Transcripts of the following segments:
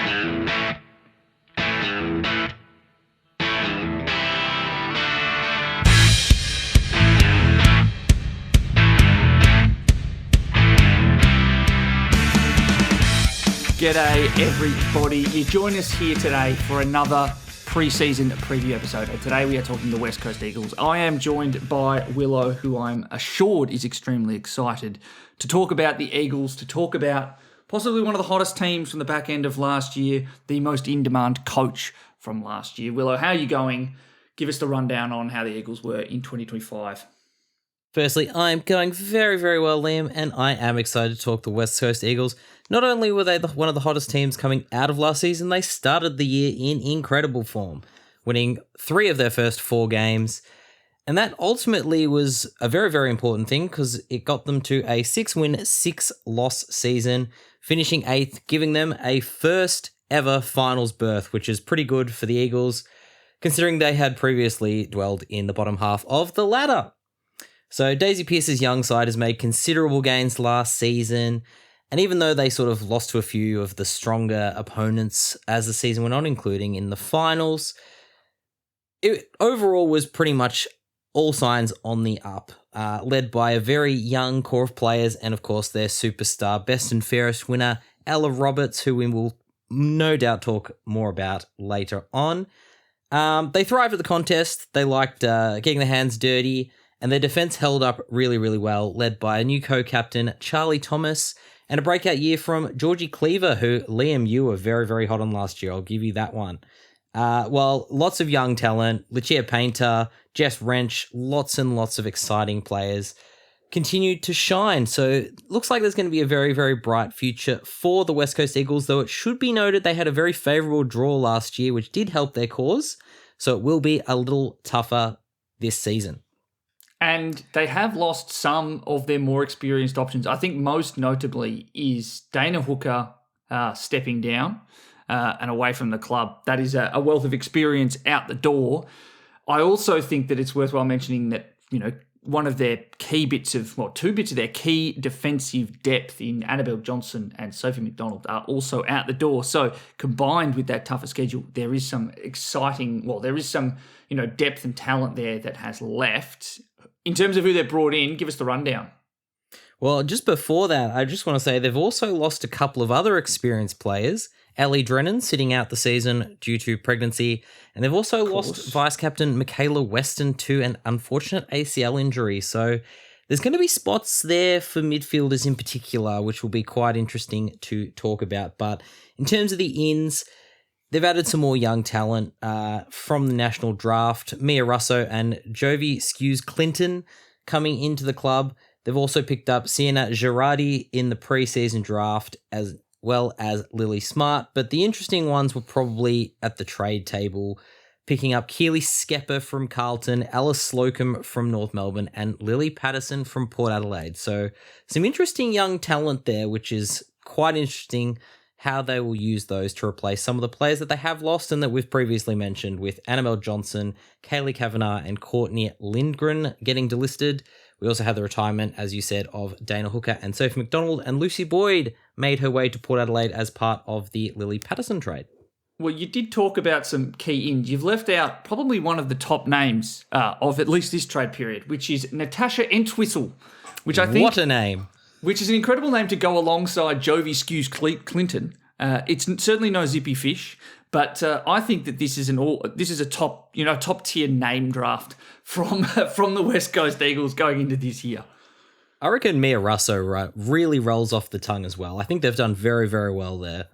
G'day everybody, you join us here today for another pre-season preview episode, and today we are talking the West Coast Eagles. I am joined by Willow, who I'm assured is extremely excited to talk about the Eagles, to talk about possibly one of the hottest teams from the back end of last year, the most in-demand coach from last year. Willow, how are you going? Give us the rundown on how the Eagles were in 2025. Firstly, I'm going very, very well, Liam, and I am excited to talk the West Coast Eagles. Not only were they one of the hottest teams coming out of last season, they started the year in incredible form, winning 3 of their first 4 games. And that ultimately was a very, very important thing because it got them to a 6-win, 6-loss season, finishing 8th, giving them a first ever finals berth, which is pretty good for the Eagles, considering they had previously dwelled in the bottom half of the ladder. So Daisy Pearce's young side has made considerable gains last season, and even though they sort of lost to a few of the stronger opponents as the season went on, including in the finals, it overall was pretty much all signs on the up, led by a very young core of players and, of course, their superstar, best and fairest winner, Ella Roberts, who we will no doubt talk more about later on. They thrived at the contest. They liked getting their hands dirty, and their defense held up really, really well, led by a new co-captain, Charlie Thomas, and a breakout year from Georgie Cleaver, who, Liam, you were very, very hot on last year. I'll give you that one. Well, lots of young talent, Lucia Painter, Jess Wrench, lots and lots of exciting players continued to shine. So looks like there's going to be a very, very bright future for the West Coast Eagles, though it should be noted they had a very favourable draw last year, which did help their cause. So it will be a little tougher this season. And they have lost some of their more experienced options. I think most notably is Dana Hooker stepping down and away from the club. That is a wealth of experience out the door. I also think that it's worthwhile mentioning that, you know, one of their key bits of, well, 2 bits of their key defensive depth in Annabelle Johnson and Sophie McDonald are also out the door. So combined with that tougher schedule, there is some exciting, well, there is some, you know, depth and talent there that has left. In terms of who they've brought in, give us the rundown. Well, just before that, I just want to say they've also lost a couple of other experienced players. Ellie Drennan sitting out the season due to pregnancy, and they've also lost vice-captain Michaela Weston to an unfortunate ACL injury. So there's going to be spots there for midfielders in particular, which will be quite interesting to talk about. But in terms of the ins, they've added some more young talent from the national draft. Mia Russo and Jovi Skews-Clinton coming into the club. They've also picked up Sienna Girardi in the preseason draft as well as Lily Smart. But the interesting ones were probably at the trade table, picking up Keely Skepper from Carlton, Alice Slocum from North Melbourne, and Lily Patterson from Port Adelaide. So some interesting young talent there, which is quite interesting how they will use those to replace some of the players that they have lost and that we've previously mentioned, with Annabelle Johnson, Kaylee Kavanagh, and Courtney Lindgren getting delisted. We also had the retirement, as you said, of Dana Hooker and Sophie McDonald, and Lucy Boyd made her way to Port Adelaide as part of the Lily Patterson trade. Well, you did talk about some key ins. You've left out probably one of the top names of at least this trade period, which is Natasha Entwistle, which I think... What a name. Which is an incredible name to go alongside Jovi Skews-Clinton. It's certainly no zippy fish, but I think that this is a top tier name draft from the West Coast Eagles going into this year. I reckon Mia Russo really rolls off the tongue as well. I think they've done very, very well there.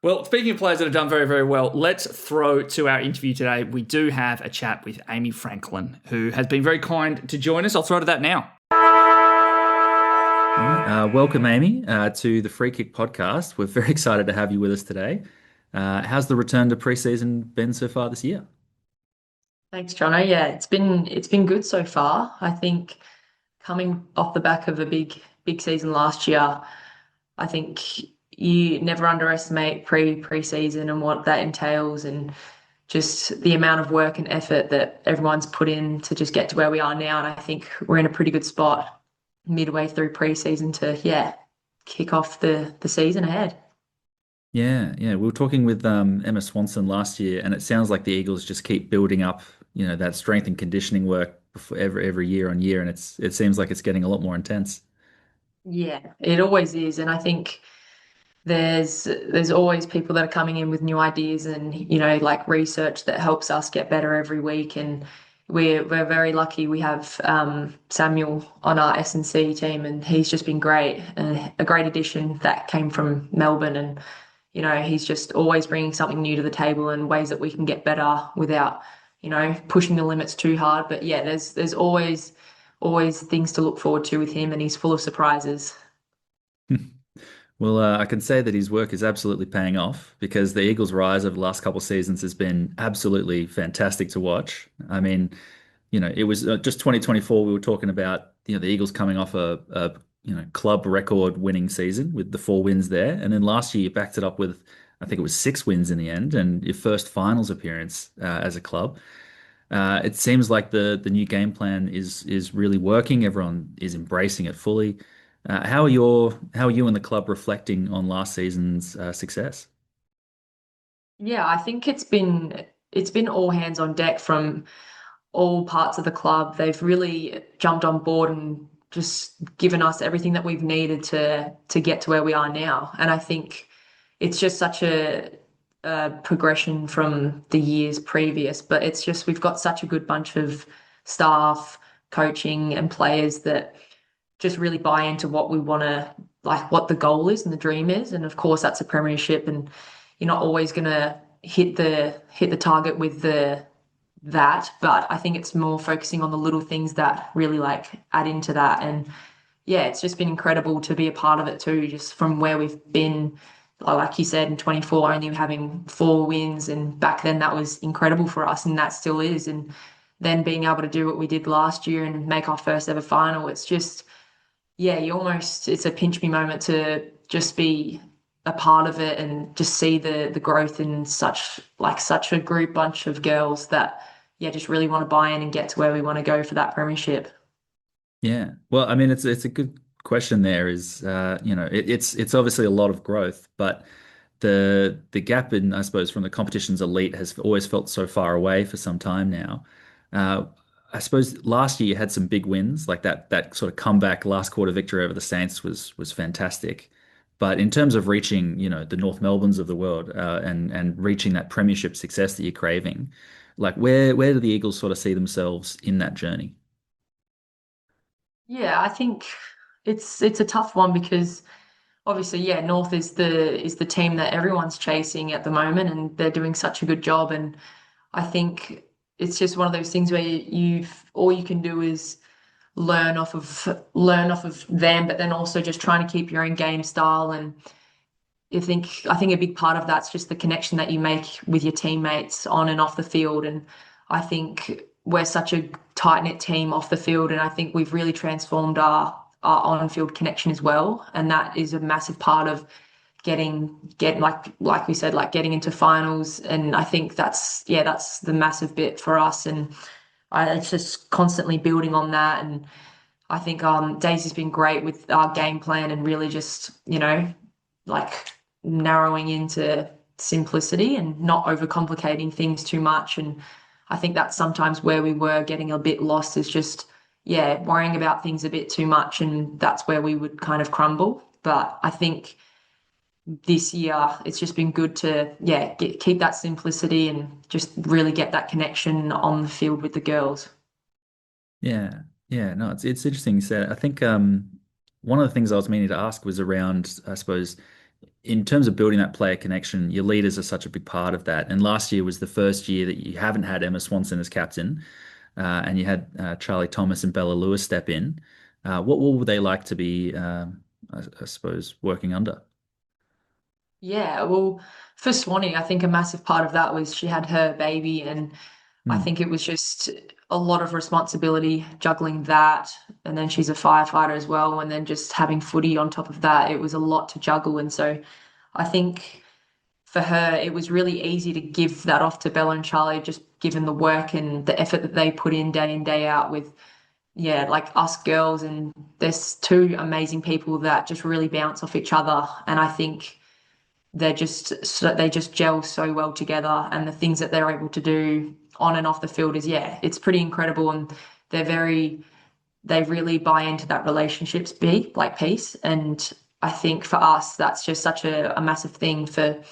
Well, speaking of players that have done very, very well, let's throw to our interview today. We do have a chat with Amy Franklin, who has been very kind to join us. I'll throw to that now. Welcome, Amy, to the Free Kick podcast. We're very excited to have you with us today. How's the return to preseason been so far this year? Thanks, Jono. Yeah, it's been good so far. I think coming off the back of a big season last year, I think you never underestimate pre-season and what that entails, and just the amount of work and effort that everyone's put in to just get to where we are now. And I think we're in a pretty good spot midway through pre-season to kick off the season ahead. Yeah, yeah. We were talking with Emma Swanson last year, and it sounds like the Eagles just keep building up, that strength and conditioning work before every year on year, and it seems like it's getting a lot more intense. Yeah, it always is. And I think there's always people that are coming in with new ideas and like research that helps us get better every week. And we're very lucky. We have Samuel on our S&C team, and he's just been great and a great addition that came from Melbourne. And he's just always bringing something new to the table and ways that we can get better without pushing the limits too hard. But yeah, there's always things to look forward to with him, and he's full of surprises. Well, I can say that his work is absolutely paying off because the Eagles' rise over the last couple of seasons has been absolutely fantastic to watch. I mean, it was just 2024. We were talking about, the Eagles coming off a club record winning season with the 4 wins there, and then last year you backed it up with, I think it was 6 wins in the end, and your first finals appearance as a club. It seems like the new game plan is really working. Everyone is embracing it fully. How are you and the club reflecting on last season's success? Yeah, I think it's been all hands on deck from all parts of the club. They've really jumped on board and just given us everything that we've needed to get to where we are now. And I think it's just such a progression from the years previous. But it's just we've got such a good bunch of staff, coaching, and players that just really buy into what we want to, like what the goal is and the dream is. And of course, that's a premiership, and you're not always going to hit the target with that, but I think it's more focusing on the little things that really like add into that. And yeah, it's just been incredible to be a part of it too, just from where we've been. Like you said, in 24, only having 4 wins, and back then that was incredible for us, and that still is. And then being able to do what we did last year and make our first ever final, it's just, yeah, it's a pinch me moment to just be a part of it and just see the growth in such a group bunch of girls that yeah just really want to buy in and get to where we want to go for that premiership. Yeah. Well, I mean, it's a good question there is, it's obviously a lot of growth, but the gap in, I suppose, from the competition's elite has always felt so far away for some time now. Uh, I suppose last year you had some big wins, like that sort of comeback last quarter victory over the Saints was fantastic. But in terms of reaching, the North Melbournes of the world, and reaching that premiership success that you're craving, like where do the Eagles sort of see themselves in that journey? Yeah, I think it's a tough one because obviously, yeah, North is the team that everyone's chasing at the moment, and they're doing such a good job. And I think it's just one of those things where you've all you can do is learn off of them, but then also just trying to keep your own game style. And I think a big part of that's just the connection that you make with your teammates on and off the field. And I think we're such a tight knit team off the field, and I think we've really transformed our on field connection as well. And that is a massive part of get like we said, like getting into finals. And I think that's the massive bit for us. And it's just constantly building on that. And I think Daisy's been great with our game plan and really just like narrowing into simplicity and not overcomplicating things too much. And I think that's sometimes where we were getting a bit lost, is just, yeah, worrying about things a bit too much. And that's where we would kind of crumble. But I think this year it's just been good to, yeah, keep that simplicity and just really get that connection on the field with the girls. Yeah, yeah, no, it's interesting you said. I think one of the things I was meaning to ask was around, I suppose, in terms of building that player connection, your leaders are such a big part of that. And last year was the first year that you haven't had Emma Swanson as captain, and you had Charlie Thomas and Bella Lewis step in. What would they like to be, I suppose, working under? Yeah, well, for Swanee, I think a massive part of that was she had her baby, and I Hmm. think it was just a lot of responsibility juggling that. And then she's a firefighter as well, and then just having footy on top of that, it was a lot to juggle. And so I think for her, it was really easy to give that off to Bella and Charlie, just given the work and the effort that they put in day out with, yeah, like us girls. And there's two amazing people that just really bounce off each other. And I think they just gel so well together, and the things that they're able to do on and off the field is, yeah, it's pretty incredible. And they're very they really buy into that relationships be like piece. And I think for us, that's just such a massive thing for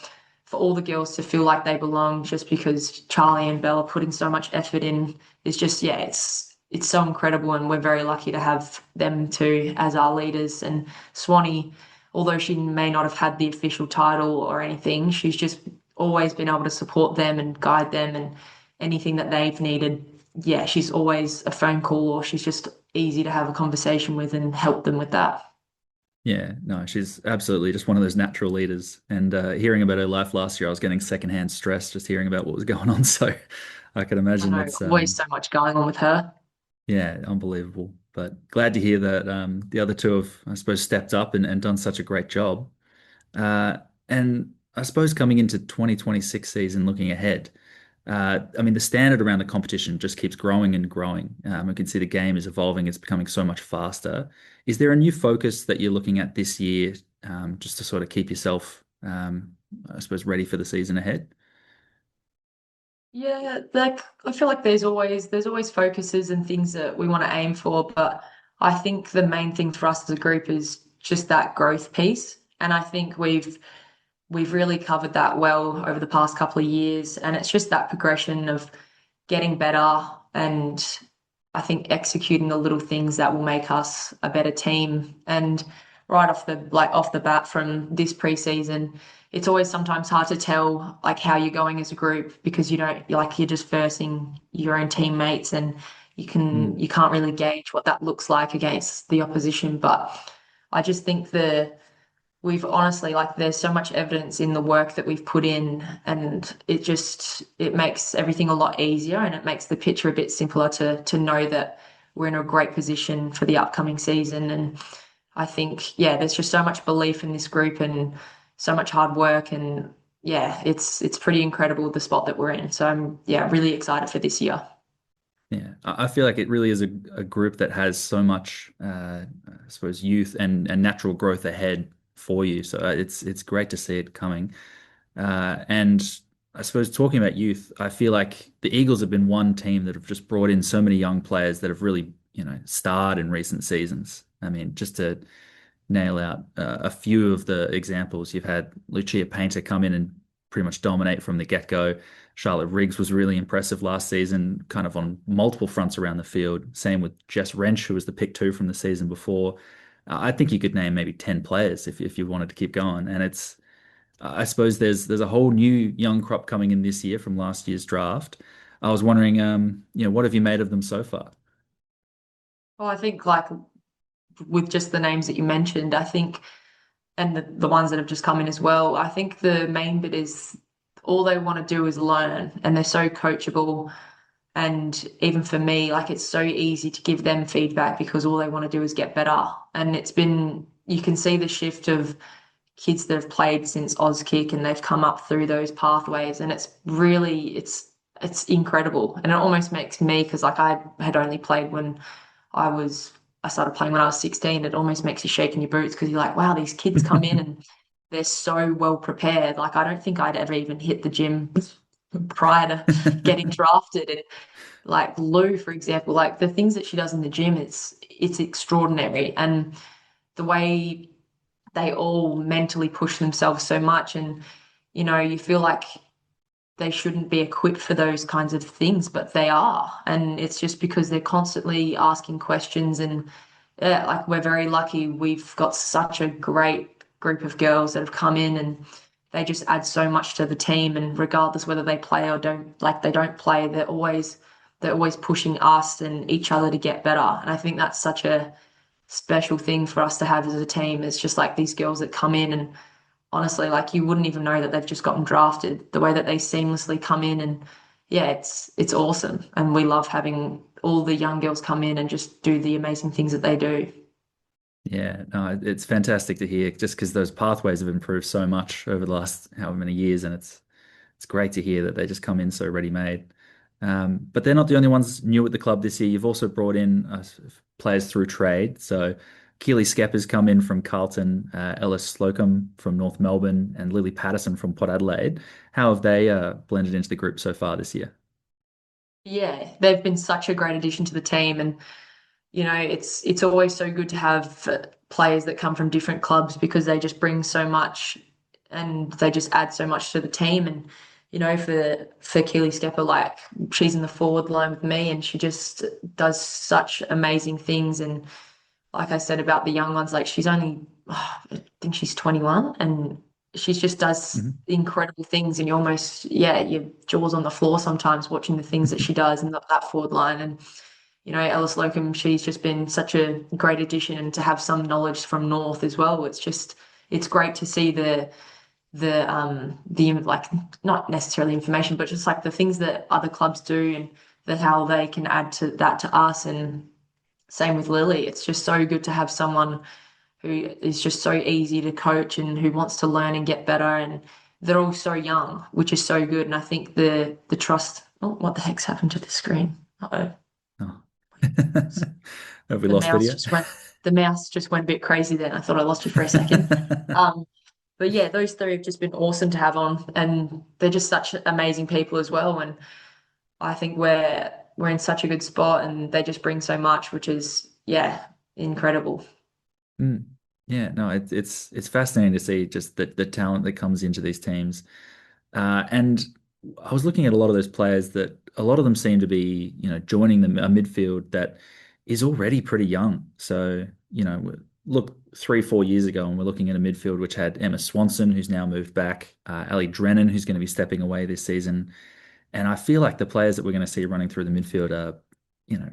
all the girls to feel like they belong, just because Charlie and Belle are putting so much effort in. Is just, yeah, it's so incredible, and we're very lucky to have them too as our leaders. And Swanee, although she may not have had the official title or anything, she's just always been able to support them and guide them, and anything that they've needed. Yeah, she's always a phone call, or she's just easy to have a conversation with and help them with that. Yeah, no, she's absolutely just one of those natural leaders. And hearing about her life last year, I was getting secondhand stress just hearing about what was going on. So I can I imagine know, that's always so much going on with her. yeah, unbelievable. But glad to hear that the other two have, I suppose, stepped up and done such a great job. And I suppose coming into 2026 season, looking ahead, I mean, the standard around the competition just keeps growing and growing. We can see the game is evolving, it's becoming so much faster. Is there a new focus that you're looking at this year, just to sort of keep yourself, I suppose, ready for the season ahead? Yeah, like I feel like there's always focuses and things that we want to aim for, but I think the main thing for us as a group is just that growth piece. And I think we've really covered that well over the past couple of years. And it's just that progression of getting better, and I think executing the little things that will make us a better team. And right off the bat from this preseason, it's always sometimes hard to tell like how you're going as a group, because you're just versing your own teammates, and Mm. you can't really gauge what that looks like against the opposition. But I just think we've honestly, like, there's so much evidence in the work that we've put in, and it makes everything a lot easier, and it makes the picture a bit simpler to know that we're in a great position for the upcoming season. And I think, yeah, there's just so much belief in this group and so much hard work, and yeah, it's pretty incredible the spot that we're in. So I'm, yeah, really excited for this year. Yeah, I feel like it really is a group that has so much, I suppose, youth and natural growth ahead for you. So it's great to see it coming. And I suppose talking about youth, I feel like the Eagles have been one team that have just brought in so many young players that have really, starred in recent seasons. I mean, just to nail out a few of the examples. You've had Lucia Painter come in and pretty much dominate from the get-go. Charlotte Riggs was really impressive last season, kind of on multiple fronts around the field. Same with Jess Wrench, who was the pick two from the season before. I think you could name maybe 10 players if you wanted to keep going. And I suppose there's a whole new young crop coming in this year from last year's draft. I was wondering, what have you made of them so far? Well, I think, like, with just the names that you mentioned, I think, and the ones that have just come in as well, I think the main bit is all they want to do is learn, and they're so coachable. And even for me, like, it's so easy to give them feedback because all they want to do is get better. And you can see the shift of kids that have played since Auskick, and they've come up through those pathways. And it's incredible. And it almost makes me, because like I had only played when I was, I started playing when I was 16. It almost makes you shake in your boots, because you're like, wow, these kids come in and they're so well prepared. Like, I don't think I'd ever even hit the gym prior to getting drafted. And like Lou, for example, like the things that she does in the gym, it's extraordinary. And the way they all mentally push themselves so much, and you feel like they shouldn't be equipped for those kinds of things, but they are. And it's just because they're constantly asking questions. And like, we're very lucky. We've got such a great group of girls that have come in, and they just add so much to the team. And regardless whether they play or don't, like, they don't play, they're always pushing us and each other to get better. And I think that's such a special thing for us to have as a team. It's just like these girls that come in, and honestly, like, you wouldn't even know that they've just gotten drafted, the way that they seamlessly come in. And yeah, it's awesome. And we love having all the young girls come in and just do the amazing things that they do. Yeah, no, it's fantastic to hear just because those pathways have improved so much over the last however many years, and it's great to hear that they just come in so ready-made. But they're not the only ones new at the club this year. You've also brought in players through trade. So Keely Skepper's come in from Carlton, Ellis Slocum from North Melbourne, and Lily Patterson from Port Adelaide. How have they blended into the group so far this year? Yeah, they've been such a great addition to the team, and it's always so good to have players that come from different clubs because they just bring so much and they just add so much to the team. And for Keely Skepper, like she's in the forward line with me, and she just does such amazing things. And like I said about the young ones, like she's only, I think she's 21, and she just does Mhm. incredible things. And you almost, yeah, your jaws on the floor sometimes watching the things that she does in that forward line. And Ellis Locum, she's just been such a great addition, and to have some knowledge from North as well. It's great to see the like not necessarily information, but just like the things that other clubs do and that how they can add to that to us. And same with Lily. It's just so good to have someone who is just so easy to coach and who wants to learn and get better. And they're all so young, which is so good. And I think the trust. Oh, what the heck's happened to the screen? Uh-oh. Oh. Have we The lost mouse video? just went the mouse just went a bit crazy then. I thought I lost you for a second. Um, but yeah, those three have just been awesome to have on, and they're just such amazing people as well. And I think we're in such a good spot, and they just bring so much, which is yeah, incredible. Mm. Yeah, no, it's fascinating to see just the talent that comes into these teams. And I was looking at a lot of those players that a lot of them seem to be, joining a midfield that is already pretty young. So, look 3, 4 years ago, and we're looking at a midfield which had Emma Swanson, who's now moved back, Ali Drennan, who's going to be stepping away this season. And I feel like the players that we're going to see running through the midfield are,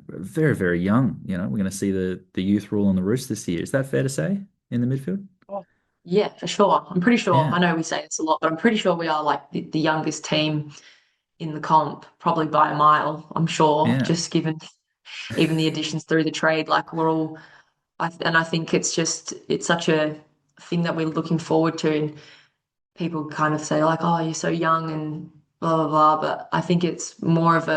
very, very young. We're going to see the youth rule on the roost this year. Is that fair to say in the midfield? Oh, yeah, for sure. I'm pretty sure. Yeah. I know we say this a lot, but I'm pretty sure we are like the youngest team in the comp, probably by a mile. I'm sure, Yeah. just given even the additions through the trade. Like we're all, and I think it's such a thing that we're looking forward to. And people kind of say like, "Oh, you're so young," and blah blah blah. But I think it's more of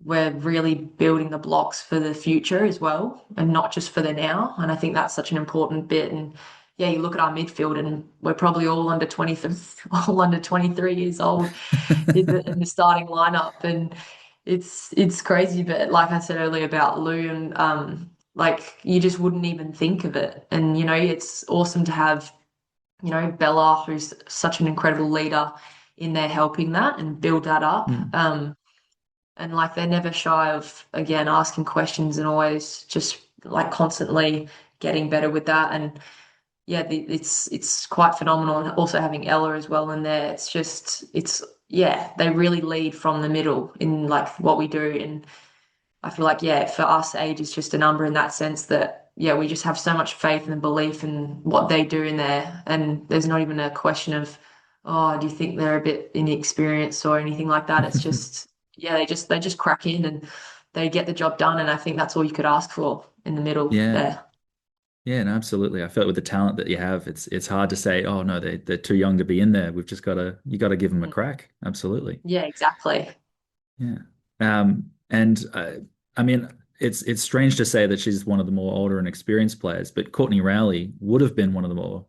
we're really building the blocks for the future as well, and not just for the now. And I think that's such an important bit. And yeah, you look at our midfield, and we're probably all under 20, all under 23 years old in the starting lineup, and it's crazy. But like I said earlier about Lou, and like you just wouldn't even think of it. And it's awesome to have Bella, who's such an incredible leader in there helping that and build that up. Mm. And like they're never shy of again asking questions and always just like constantly getting better with that. And yeah, it's quite phenomenal. And also having Ella as well in there, it's yeah, they really lead from the middle in like what we do. And I feel like yeah, for us, age is just a number in that sense that yeah, we just have so much faith and belief in what they do in there. And there's not even a question of, oh, do you think they're a bit inexperienced or anything like that? It's just yeah, they just crack in and they get the job done. And I think that's all you could ask for in the middle Yeah. there. Yeah, no, absolutely. I felt with the talent that you have, it's hard to say, oh no, they're too young to be in there. We've just you got to give them a crack. Absolutely. Yeah, exactly. Yeah. And I mean, it's strange to say that she's one of the more older and experienced players, but Courtney Rowley would have been one of the more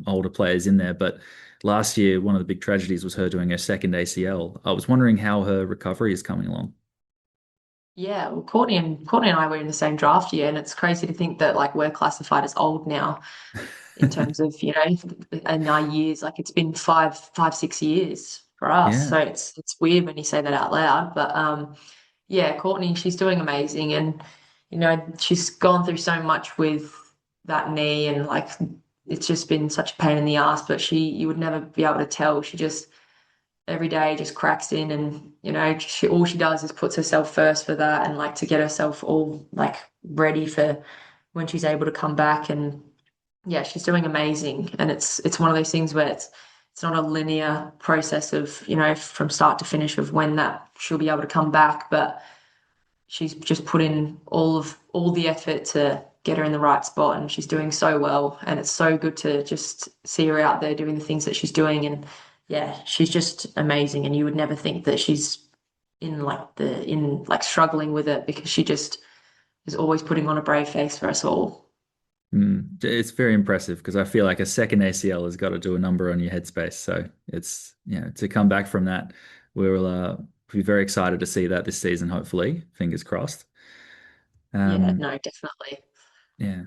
older players in there. But last year, one of the big tragedies was her doing her second ACL. I was wondering how her recovery is coming along. Yeah, well, Courtney and I were in the same draft year, and it's crazy to think that like we're classified as old now in terms of in our years. Like it's been 6 years for us, Yeah. so it's weird when you say that out loud. But yeah, Courtney, she's doing amazing, and she's gone through so much with that knee, and like it's just been such a pain in the ass. But you would never be able to tell. She just every day just cracks in, and all she does is puts herself first for that, and like to get herself all like ready for when she's able to come back. And yeah, she's doing amazing. And it's one of those things where it's not a linear process of from start to finish of when that she'll be able to come back, but she's just put in all the effort to get her in the right spot, and she's doing so well. And it's so good to just see her out there doing the things that she's doing. And yeah, she's just amazing. And you would never think that she's in like struggling with it, because she just is always putting on a brave face for us all. It's very impressive because I feel like a second ACL has got to do a number on your headspace. So it's, to come back from that, we'll be very excited to see that this season, hopefully. Fingers crossed. Yeah, Um, no, definitely. yeah.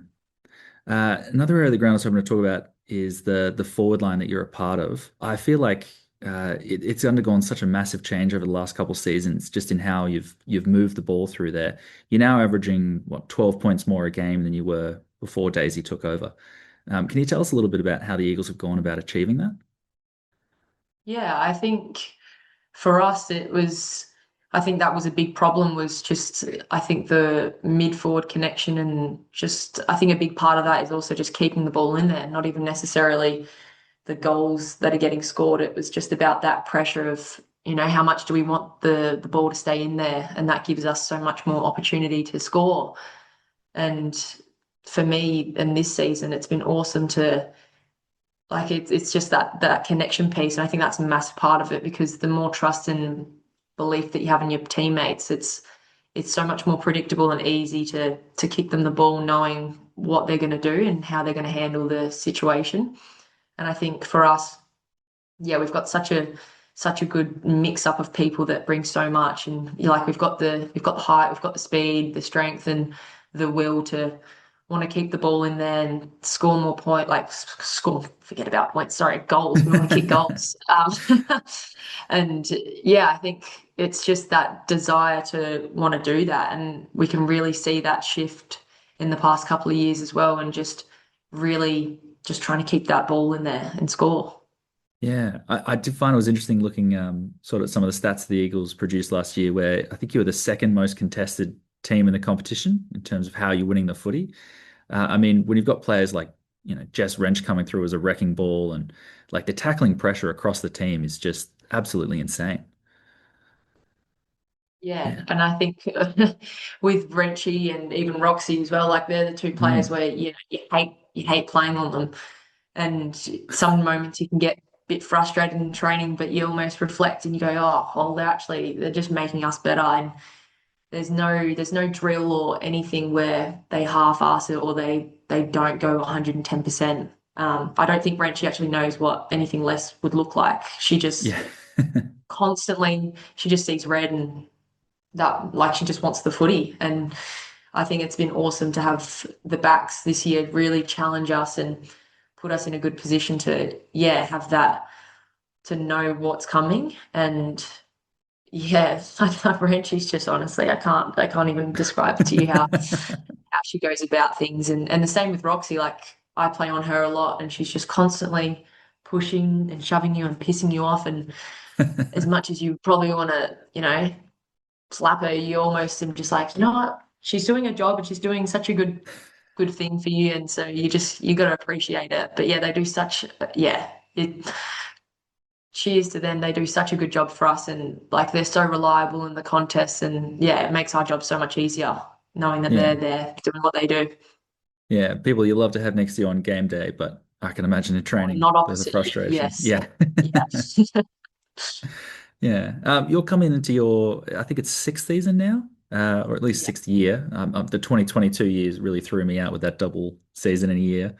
Another area of the ground I was hoping to talk about is the forward line that you're a part of. I feel like it's undergone such a massive change over the last couple of seasons, just in how you've moved the ball through there. You're now averaging 12 points more a game than you were before Daisy took over. Can you tell us a little bit about how the Eagles have gone about achieving that? Yeah, I think for us it was I think that was a big problem was just I think the mid forward connection and just I think a big part of that is also just keeping the ball in there, not even necessarily the goals that are getting scored. It was just about that pressure of, how much do we want the ball to stay in there? And that gives us so much more opportunity to score. And for me, in this season, it's been awesome to like it's just that connection piece. And I think that's a massive part of it because the more trust and belief that you have in your teammates, it's so much more predictable and easy to kick them the ball knowing what they're going to do and how they're going to handle the situation. And I think for us, yeah, we've got such a good mix up of people that bring so much. And like we've got the height, we've got the speed, the strength, and the will to want to keep the ball in there and score more score. Forget about points. Sorry, goals. We want to kick goals. And yeah, I think it's just that desire to want to do that, and we can really see that shift in the past couple of years as well, and just really just trying to keep that ball in there and score. Yeah, I did find it was interesting looking sort of some of the stats the Eagles produced last year, where I think you were the second most contested team in the competition in terms of how you're winning the footy. I mean, when you've got players like, Jess Wrench coming through as a wrecking ball and like the tackling pressure across the team is just absolutely insane. Yeah, Yeah. and I think with Renchi and even Roxy as well, like they're the two players Mm. where you hate playing on them, and some moments you can get a bit frustrated in training, but you almost reflect and you go, oh, well, they're just making us better, and there's no drill or anything where they half-ass it or they don't go 110%. I don't think Renchi actually knows what anything less would look like. She just Yeah. constantly she just sees red and that like she just wants the footy. And I think it's been awesome to have the backs this year really challenge us and put us in a good position to have that to know what's coming. And yeah, Ranchi's just honestly I can't even describe to you how she goes about things. And the same with Roxy, like I play on her a lot and she's just constantly pushing and shoving you and pissing you off, and as much as you probably want to, slap her, you almost am just like, you know what? She's doing her job and she's doing such a good thing for you, and so you got to appreciate it. But yeah, they do such it. Cheers to them. They do such a good job for us, and like they're so reliable in the contests, and yeah, it makes our job so much easier knowing that they're Yeah. there doing what they do. Yeah. People you love to have next to you on game day, but I can imagine in Or training, not there's a opposite you. frustration. Yes. Yeah. Yeah. Yeah. You're coming into I think it's sixth season now, or at least Yeah. sixth year. The 2022 years really threw me out with that double season in a year.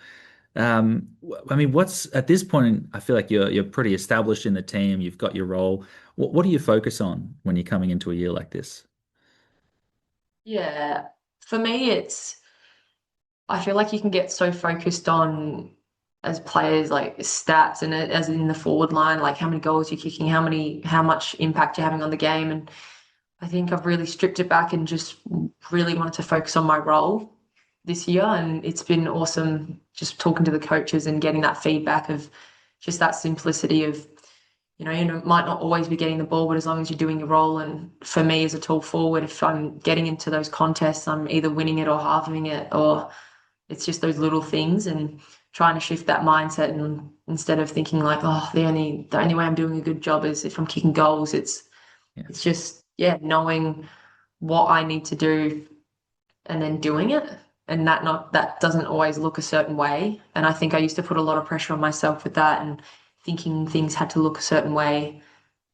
I mean, what's at this point, I feel like you're pretty established in the team. You've got your role. What do you focus on when you're coming into a year like this? Yeah. For me, I feel like you can get so focused on as players like stats and as in the forward line, like how many goals you're kicking, how much impact you're having on the game. And I think I've really stripped it back and just really wanted to focus on my role this year. And it's been awesome just talking to the coaches and getting that feedback of just that simplicity of, you might not always be getting the ball, but as long as you're doing your role. And for me as a tall forward, if I'm getting into those contests, I'm either winning it or halving it, or it's just those little things, and trying to shift that mindset, and instead of thinking like, oh, the only way I'm doing a good job is if I'm kicking goals. Yeah. It's just knowing what I need to do and then doing it. And that doesn't always look a certain way. And I think I used to put a lot of pressure on myself with that and thinking things had to look a certain way.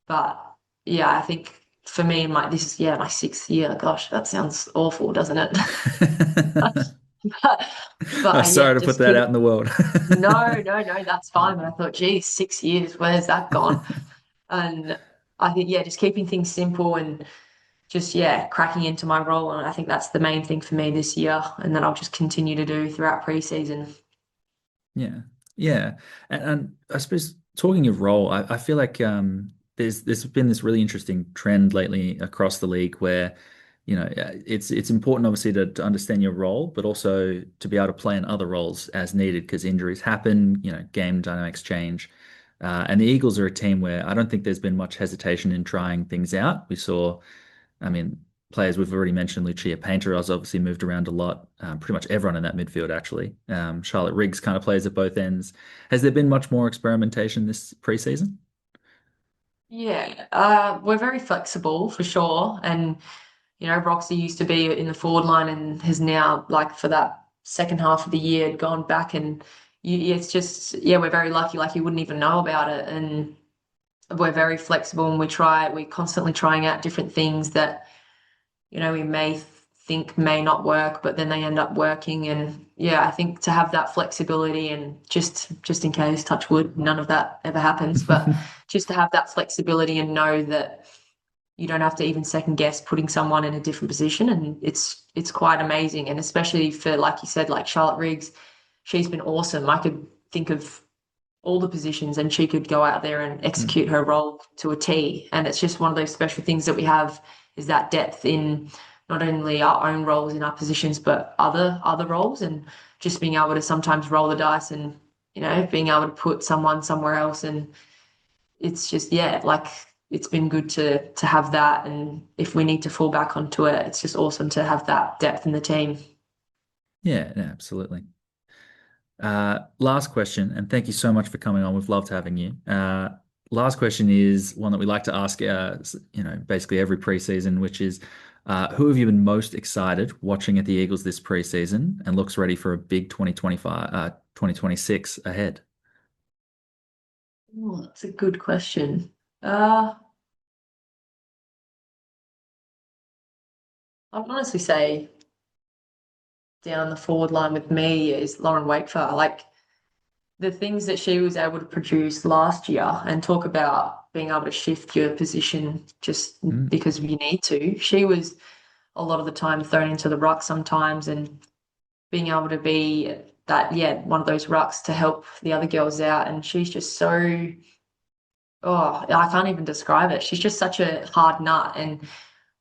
But yeah, I think for me, this is my sixth year. Gosh, that sounds awful, doesn't it? but, I'm yeah, sorry to put just that out keep. in the world. No, that's fine. But I thought, geez, 6 years, where's that gone? And I think, yeah, just keeping things simple and just, yeah, cracking into my role. And I think that's the main thing for me this year, and that I'll just continue to do throughout preseason. Yeah, yeah, and I suppose talking of role, I feel like there's been this really interesting trend lately across the league where it's important obviously to understand your role, but also to be able to play in other roles as needed because injuries happen, game dynamics change. And the Eagles are a team where I don't think there's been much hesitation in trying things out. We saw, I mean, players we've already mentioned, Lucia Painter has obviously moved around a lot. Pretty much everyone in that midfield, actually. Charlotte Riggs kind of plays at both ends. Has there been much more experimentation this preseason? Yeah, we're very flexible for sure. And, Roxy used to be in the forward line and has now, like, for that second half of the year, gone back. And it's just, yeah, we're very lucky. Like, you wouldn't even know about it. And we're very flexible and we're constantly trying out different things that we may think may not work, but then they end up working. And yeah, I think to have that flexibility and just in case, touch wood, none of that ever happens, but just to have that flexibility and know that you don't have to even second guess putting someone in a different position. And it's quite amazing. And especially for, like you said, like Charlotte Riggs, she's been awesome. I could think of all the positions and she could go out there and execute her role to a T. And it's just one of those special things that we have, is that depth in not only our own roles in our positions, but other roles, and just being able to sometimes roll the dice and, being able to put someone somewhere else. And it's just, yeah, like, it's been good to have that. And if we need to fall back onto it, it's just awesome to have that depth in the team. Yeah, yeah, absolutely. Last question, and thank you so much for coming on. We've loved having you. Last question is one that we like to ask, basically every preseason, which is, who have you been most excited watching at the Eagles this preseason and looks ready for a big 2026 ahead? Oh, that's a good question. Uh, I'd honestly say down the forward line with me is Lauren Wakefer. Like, the things that she was able to produce last year, and talk about being able to shift your position just Mm. because you need to. She was a lot of the time thrown into the ruck sometimes, and being able to be that, yeah, one of those rucks to help the other girls out. And she's just so, oh, I can't even describe it. She's just such a hard nut and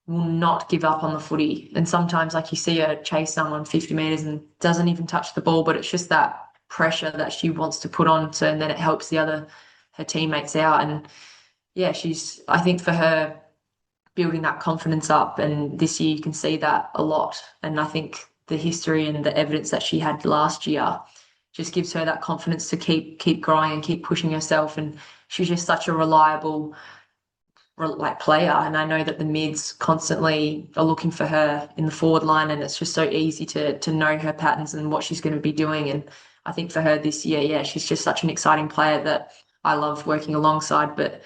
will not give up on the footy. And sometimes, like, you see her chase someone 50 meters and doesn't even touch the ball, but it's just that pressure that she wants to put on to, and then it helps her teammates out. And yeah, I think for her, building that confidence up, and this year you can see that a lot. And I think the history and the evidence that she had last year just gives her that confidence to keep growing and keep pushing herself. And she's just such a reliable, like, player. And I know that the mids constantly are looking for her in the forward line, and it's just so easy to know her patterns and what she's going to be doing. And I think for her this year, yeah, she's just such an exciting player that I love working alongside. But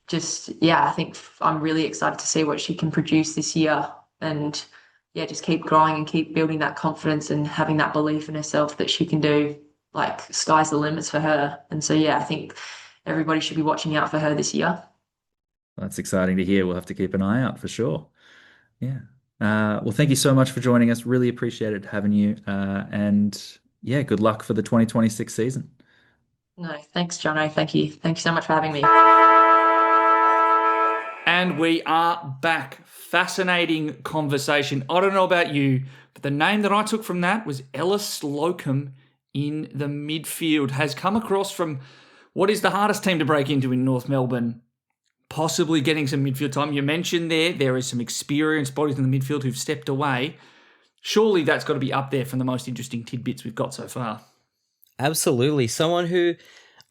just, yeah, I think I'm really excited to see what she can produce this year. And yeah, just keep growing and keep building that confidence and having that belief in herself that she can do, like, sky's the limits for her. And so yeah, I think everybody should be watching out for her this year. That's exciting to hear. We'll have to keep an eye out for sure. Yeah. Well, thank you so much for joining us. Really appreciated having you. And yeah, good luck for the 2026 season. No, thanks, Jono. Thank you. Thank you so much for having me. And we are back. Fascinating conversation. I don't know about you, but the name that I took from that was Ella Slocum in the midfield. Has come across from what is the hardest team to break into in North Melbourne, possibly getting some midfield time. You mentioned there is some experienced bodies in the midfield who've stepped away. Surely that's got to be up there from the most interesting tidbits we've got so far. Absolutely. Someone who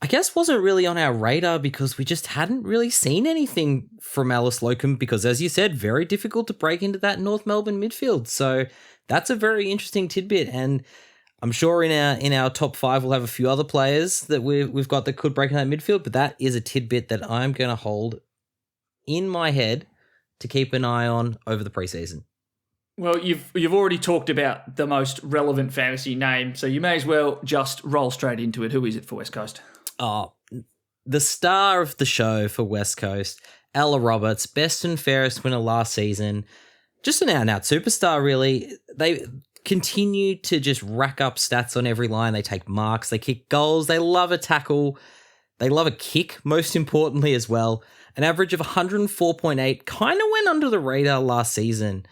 I guess wasn't really on our radar because we just hadn't really seen anything from Alice Locum because, as you said, very difficult to break into that North Melbourne midfield. So that's a very interesting tidbit, and I'm sure in our top five we'll have a few other players that we've got that could break in that midfield, but that is a tidbit that I'm going to hold in my head to keep an eye on over the preseason. Well, you've already talked about the most relevant fantasy name, so you may as well just roll straight into it. Who is it for West Coast? Oh, the star of the show for West Coast, Ella Roberts, best and fairest winner last season. Just an out-and-out superstar, really. They continue to just rack up stats on every line. They take marks, they kick goals, they love a tackle, they love a kick, most importantly as well. An average of 104.8 kind of went under the radar last season.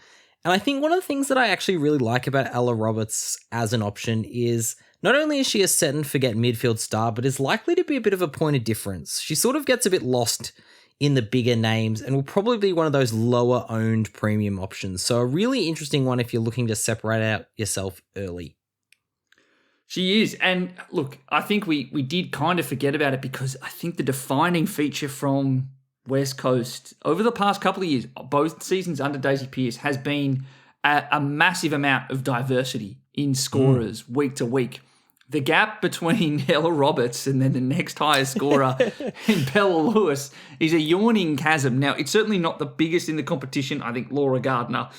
And I think one of the things that I actually really like about Ella Roberts as an option is not only is she a set and forget midfield star, but is likely to be a bit of a point of difference. She sort of gets a bit lost in the bigger names and will probably be one of those lower owned premium options. So a really interesting one if you're looking to separate out yourself early. She is. And look, I think we did kind of forget about it because I think the defining feature from West Coast over the past couple of years, both seasons under Daisy Pearce, has been a massive amount of diversity in scorers week to week. The gap between Ella Roberts and then the next highest scorer and Bella Lewis is a yawning chasm. Now, it's certainly not the biggest in the competition. I think Laura Gardner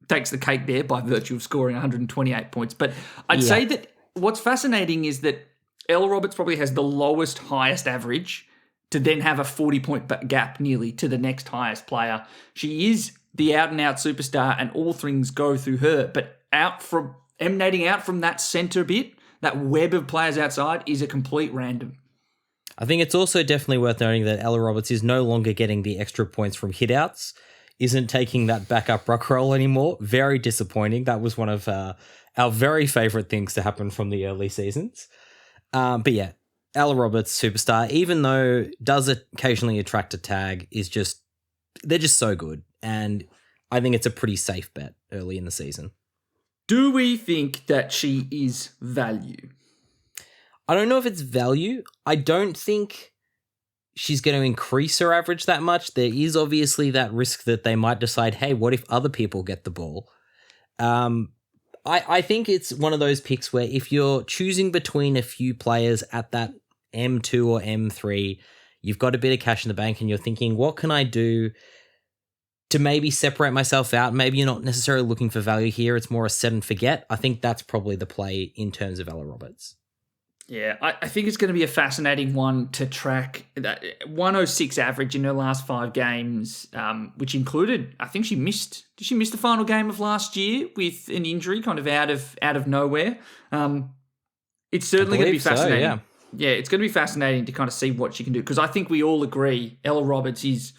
takes the cake there by virtue of scoring 128 points. But I'd say that what's fascinating is that Ella Roberts probably has the lowest, highest average to then have a 40-point gap nearly to the next highest player. She is the out-and-out superstar, and all things go through her. But emanating out from that centre bit, that web of players outside, is a complete random. I think it's also definitely worth noting that Ella Roberts is no longer getting the extra points from hitouts, isn't taking that backup ruck role anymore. Very disappointing. That was one of our very favourite things to happen from the early seasons. But yeah, Ella Roberts, superstar, even though does occasionally attract a tag, they're just so good. And I think it's a pretty safe bet early in the season. Do we think that she is value? I don't know if it's value. I don't think she's going to increase her average that much. There is obviously that risk that they might decide, hey, what if other people get the ball? I think it's one of those picks where if you're choosing between a few players at that M2 or M3, you've got a bit of cash in the bank and you're thinking, what can I do to maybe separate myself out? Maybe you're not necessarily looking for value here. It's more a set and forget. I think that's probably the play in terms of Ella Roberts. Yeah, I think it's going to be a fascinating one to track. That 106 average in her last 5 games, which included, I think did she miss the final game of last year with an injury kind of out of nowhere? It's certainly going to be fascinating. So, yeah, it's going to be fascinating to kind of see what she can do, because I think we all agree Ella Roberts is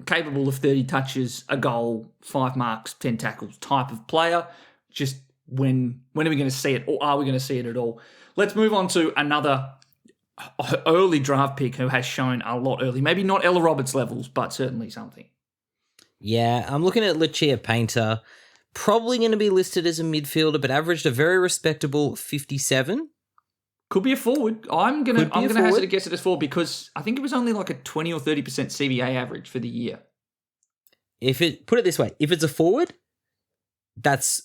capable of 30 touches, a goal, 5 marks, 10 tackles type of player. Just when are we going to see it, or are we going to see it at all? Let's move on to another early draft pick who has shown a lot early. Maybe not Ella Roberts levels, but certainly something. Yeah, I'm looking at Lucia Painter. Probably going to be listed as a midfielder, but averaged a very respectable 57. Could be a forward. I'm gonna hazard a guess at a forward because I think it was only like a 20 or 30% CBA average for the year. Put it this way, if it's a forward, it's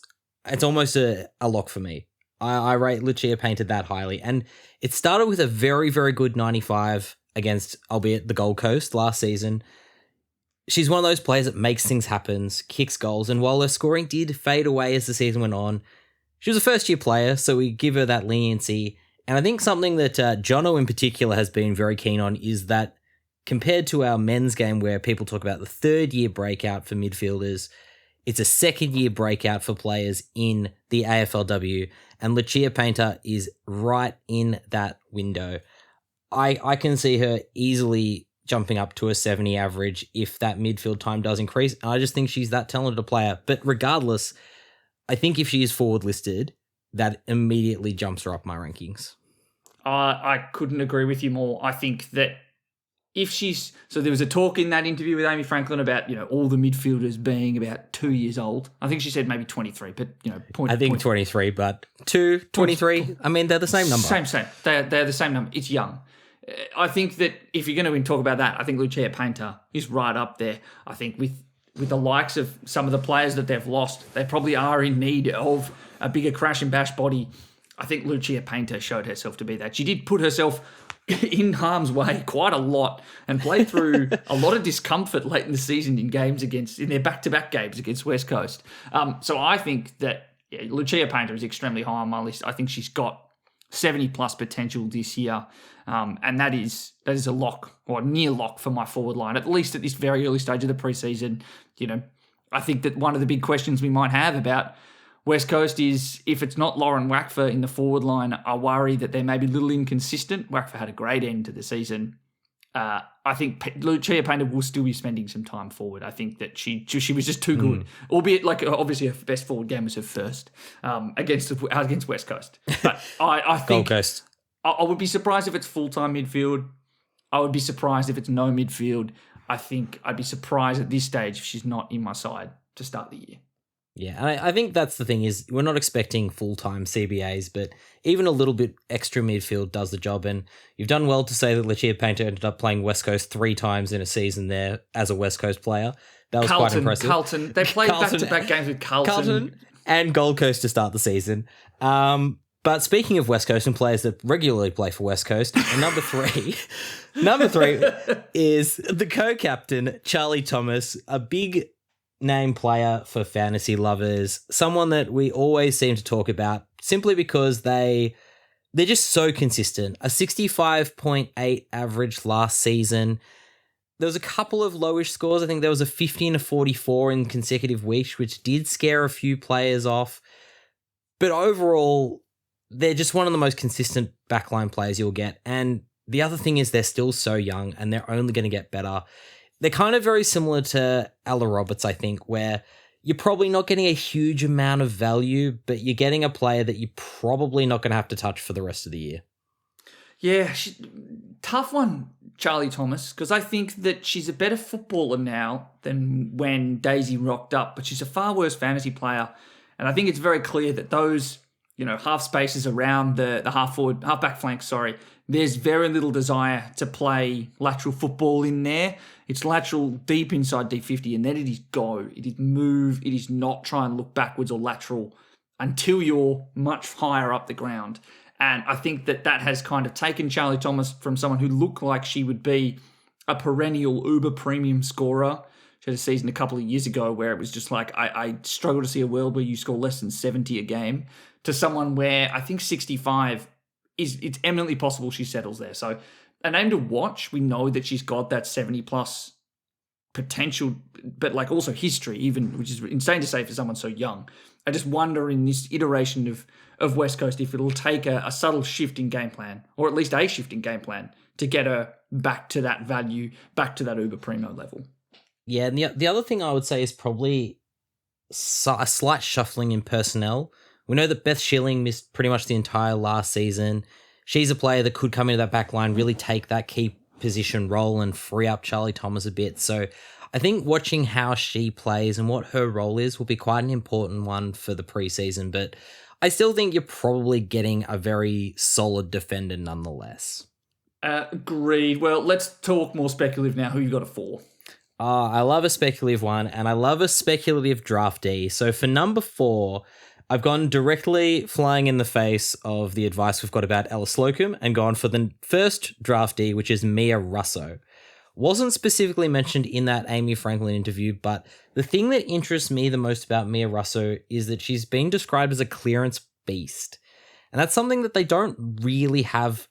almost a lock for me. I rate Lucia Painter that highly. And it started with a very, very good 95 against, albeit the Gold Coast last season. She's one of those players that makes things happen, kicks goals, and while her scoring did fade away as the season went on, she was a first-year player, so we give her that leniency. And I think something that Jono in particular has been very keen on is that compared to our men's game where people talk about the third-year breakout for midfielders, it's a second-year breakout for players in the AFLW, and Lucia Painter is right in that window. I can see her easily jumping up to a 70 average if that midfield time does increase. I just think she's that talented a player. But regardless, I think if she is forward listed, that immediately jumps her up my rankings. I couldn't agree with you more. I think that so there was a talk in that interview with Amy Franklin about, all the midfielders being about 2 years old. I think she said maybe 23, but, I think 23, but 23, I mean, they're the same number. Same. They're the same number. It's young. I think that if you're going to talk about that, I think Lucia Painter is right up there. I think with the likes of some of the players that they've lost, they probably are in need of a bigger crash and bash body. I think Lucia Painter showed herself to be that. She did put herself in harm's way quite a lot and played through a lot of discomfort late in the season in their back-to-back games against West Coast. So I think that Lucia Painter is extremely high on my list. I think she's got 70-plus potential this year, and that is a lock or a near lock for my forward line, at least at this very early stage of the preseason. I think that one of the big questions we might have about West Coast is if it's not Lauren Wackfer in the forward line, I worry that they may be a little inconsistent. Wackfer had a great end to the season. I think Lucia Painter will still be spending some time forward. I think that she was just too good, albeit obviously her best forward game was her first against West Coast. But I think Gold Coast. I would be surprised if it's full-time midfield. I would be surprised if it's no midfield. I think I'd be surprised at this stage if she's not in my side to start the year. Yeah, and I think that's the thing is we're not expecting full-time CBAs, but even a little bit extra midfield does the job. And you've done well to say that Lucia Painter ended up playing West Coast 3 times in a season there as a West Coast player. That was quite impressive. Carlton. They played back-to-back games with Carlton and Gold Coast to start the season. But speaking of West Coast and players that regularly play for West Coast, number three is the co-captain, Charlie Thomas, a big name player for fantasy lovers, someone that we always seem to talk about simply because they're just so consistent. A 65.8 average last season. There was a couple of lowish scores. I think there was a 50 and a 44 in consecutive weeks, which did scare a few players off. But overall, they're just one of the most consistent backline players you'll get. And the other thing is they're still so young and they're only going to get better. They're kind of very similar to Ella Roberts, I think, where you're probably not getting a huge amount of value, but you're getting a player that you're probably not going to have to touch for the rest of the year. Yeah, tough one, Charlie Thomas, because I think that she's a better footballer now than when Daisy rocked up, but she's a far worse fantasy player. And I think it's very clear that those, half spaces around the half back flank, there's very little desire to play lateral football in there. It's lateral deep inside D50, and then it is go. It is move. It is not try and look backwards or lateral until you're much higher up the ground. And I think that has kind of taken Charlie Thomas from someone who looked like she would be a perennial uber premium scorer. She had a season a couple of years ago where it was just like, I struggle to see a world where you score less than 70 a game, to someone where I think 65 it's eminently possible she settles there. So a name to watch. We know that she's got that 70-plus potential, but also history, even, which is insane to say for someone so young. I just wonder in this iteration of West Coast if it'll take a subtle shift in game plan, or at least a shift in game plan, to get her back to that value, back to that uber primo level. Yeah, and the other thing I would say is probably a slight shuffling in personnel. We know that Beth Schilling missed pretty much the entire last season. She's a player that could come into that back line, really take that key position role and free up Charlie Thomas a bit. So I think watching how she plays and what her role is will be quite an important one for the preseason. But I still think you're probably getting a very solid defender nonetheless. Agreed. Well, let's talk more speculative now. Who you got it for? I love a speculative one, and I love a speculative draftee. So for number 4... I've gone directly flying in the face of the advice we've got about Ella Slocum and gone for the first draftee, which is Mia Russo. Wasn't specifically mentioned in that Amy Franklin interview, but the thing that interests me the most about Mia Russo is that she's been described as a clearance beast. And that's something that they don't really have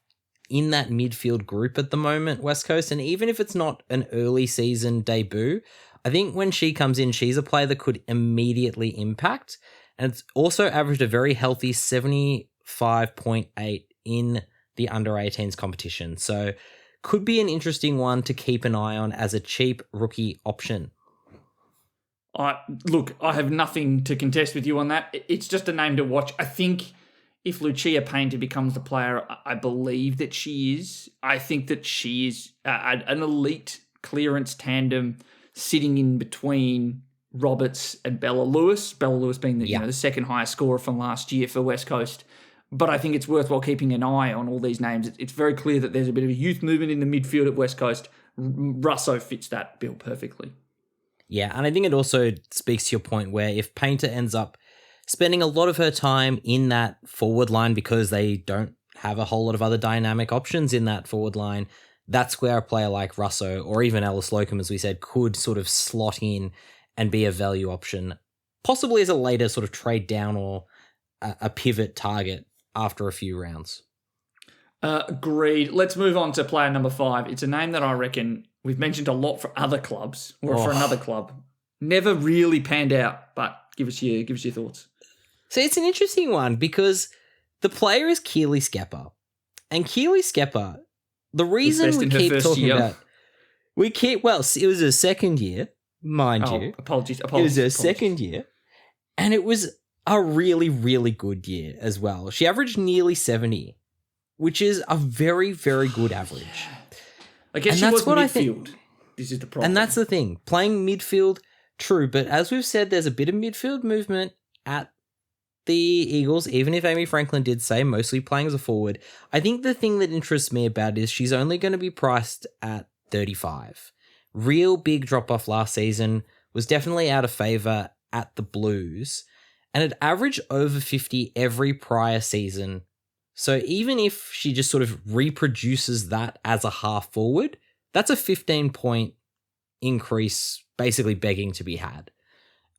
in that midfield group at the moment, West Coast. And even if it's not an early season debut, I think when she comes in, she's a player that could immediately impact. And it's also averaged a very healthy 75.8 in the under-18s competition. So could be an interesting one to keep an eye on as a cheap rookie option. Look, I have nothing to contest with you on that. It's just a name to watch. I think if Lucia Painter becomes the player I believe that she is, I think that she is an elite clearance tandem sitting in between Roberts and Bella Lewis. Bella Lewis being the second highest scorer from last year for West Coast. But I think it's worthwhile keeping an eye on all these names. It's very clear that there's a bit of a youth movement in the midfield at West Coast. Russo fits that bill perfectly. Yeah, and I think it also speaks to your point where if Painter ends up spending a lot of her time in that forward line because they don't have a whole lot of other dynamic options in that forward line, that's where a player like Russo or even Ellis Locum, as we said, could sort of slot in and be a value option, possibly as a later sort of trade down or a pivot target after a few rounds. Agreed. Let's move on to player number 5. It's a name that I reckon we've mentioned a lot for other clubs or for another club. Never really panned out, but give us your thoughts. So it's an interesting one because the player is Keely Skepper. And Keely Skepper, the reason we keep talking about... it was her second year, mind you. Apologies. It was her second year. And it was a really, really good year as well. She averaged nearly 70, which is a very, very good average. I guess she was midfield. This is the problem. And that's the thing. Playing midfield, true. But as we've said, there's a bit of midfield movement at the Eagles, even if Amy Franklin did say mostly playing as a forward. I think the thing that interests me about it is she's only going to be priced at 35. Real big drop-off last season, was definitely out of favour at the Blues, and it averaged over 50 every prior season. So even if she just sort of reproduces that as a half forward, that's a 15-point increase basically begging to be had.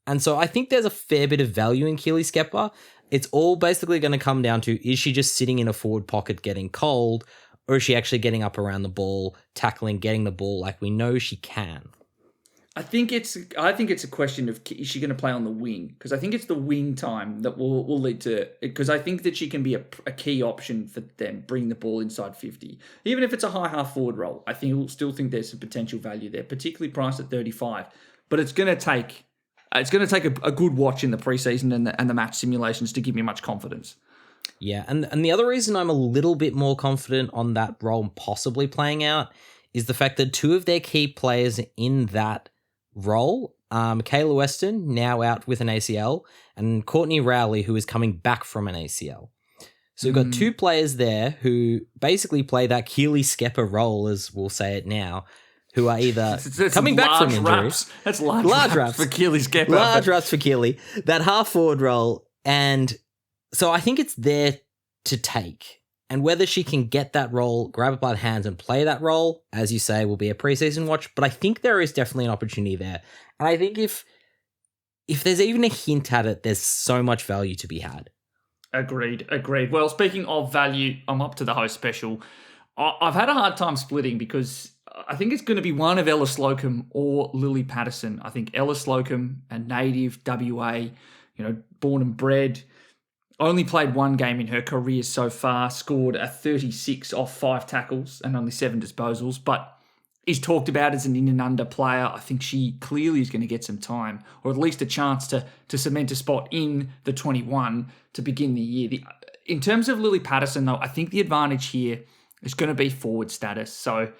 And so I think there's a fair bit of value in Keely Skepper. It's all basically going to come down to, is she just sitting in a forward pocket getting cold, or is she actually getting up around the ball, tackling, getting the ball like we know she can? I think it's a question of, is she going to play on the wing? Because I think it's the wing time that will lead to, because I think that she can be a key option for them, bring the ball inside 50. Even if it's a high half forward role, I still think there's some potential value there, particularly priced at 35. But it's going to take a good watch in the preseason and the match simulations to give me much confidence. Yeah, and the other reason I'm a little bit more confident on that role possibly playing out is the fact that two of their key players in that role, Kayla Weston, now out with an ACL, and Courtney Rowley, who is coming back from an ACL. So we've got two players there who basically play that Keely Skepper role, as we'll say it now, who are either coming back from injury. That's large raps for Keely Skepper. Large raps for Keely. That half forward role. And so I think it's there to take. And whether she can get that role, grab it by the hands and play that role, as you say, will be a preseason watch. But I think there is definitely an opportunity there. And I think if there's even a hint at it, there's so much value to be had. Agreed. Well, speaking of value, I'm up to the host special. I've had a hard time splitting because I think it's going to be one of Ellis Locum or Lily Patterson. I think Ellis Locum, a native WA, born and bred, only played one game in her career so far, scored a 36 off 5 tackles and only 7 disposals, but is talked about as an in and under player. I think she clearly is going to get some time, or at least a chance to cement a spot in the 21 to begin the year. In terms of Lily Patterson, though, I think the advantage here is going to be forward status. So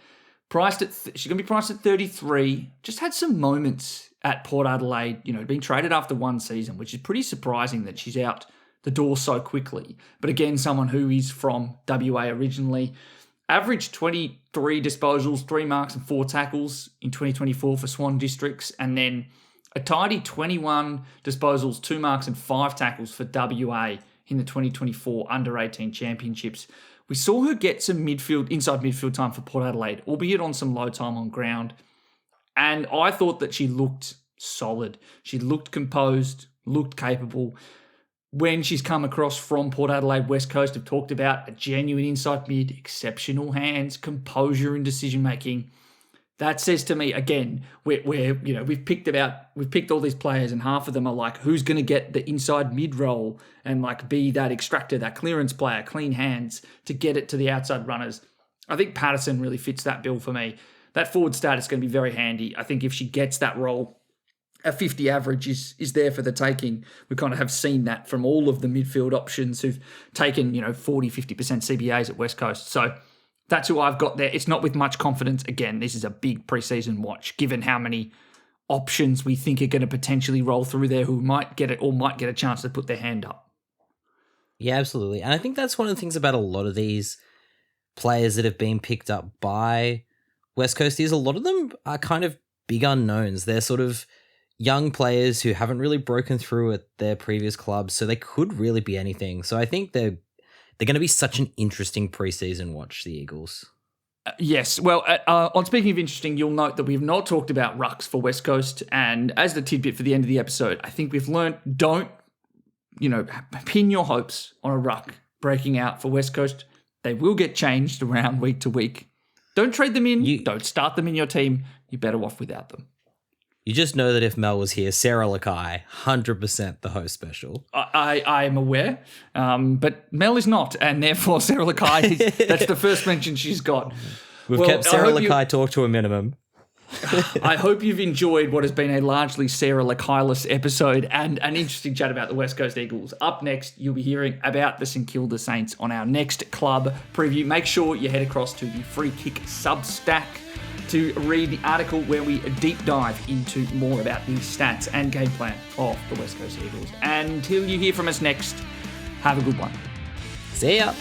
she's going to be priced at 33. Just had some moments at Port Adelaide, being traded after one season, which is pretty surprising that she's out the door so quickly. But again, someone who is from WA originally. Averaged 23 disposals, 3 marks and 4 tackles in 2024 for Swan Districts, and then a tidy 21 disposals, 2 marks and 5 tackles for WA in the 2024 Under-18 Championships. We saw her get some inside midfield time for Port Adelaide, albeit on some low time on ground. And I thought that she looked solid. She looked composed, looked capable. When she's come across from Port Adelaide West Coast, have talked about a genuine inside mid, exceptional hands, composure in decision making. That says to me, again, we've picked all these players, and half of them are like, who's going to get the inside mid role and be that extractor, that clearance player, clean hands to get it to the outside runners. I think Patterson really fits that bill for me. That forward status is going to be very handy. I think if she gets that role, a 50 average is there for the taking. We kind of have seen that from all of the midfield options who've taken, 40, 50% CBAs at West Coast. So that's who I've got there. It's not with much confidence. Again, this is a big preseason watch, given how many options we think are going to potentially roll through there who might get it or might get a chance to put their hand up. Yeah, absolutely. And I think that's one of the things about a lot of these players that have been picked up by West Coast is a lot of them are kind of big unknowns. They're sort of young players who haven't really broken through at their previous clubs, so they could really be anything. So I think they're they're going to be such an interesting preseason watch, the Eagles. Yes. Well, on speaking of interesting, you'll note that we've not talked about rucks for West Coast. And as the tidbit for the end of the episode, I think we've learned, don't, pin your hopes on a ruck breaking out for West Coast. They will get changed around week to week. Don't trade them in. Don't start them in your team. You're better off without them. You just know that if Mel was here, Sarah Lakai, 100% the host special. I am aware, but Mel is not, and therefore Sarah Lakai, that's the first mention she's got. We've kept Sarah Lakai talk to a minimum. I hope you've enjoyed what has been a largely Sarah Lakai-less episode and an interesting chat about the West Coast Eagles. Up next, you'll be hearing about the St Kilda Saints on our next club preview. Make sure you head across to the Free Kick Substack to read the article where we deep dive into more about the stats and game plan of the West Coast Eagles. Until you hear from us next, have a good one. See ya.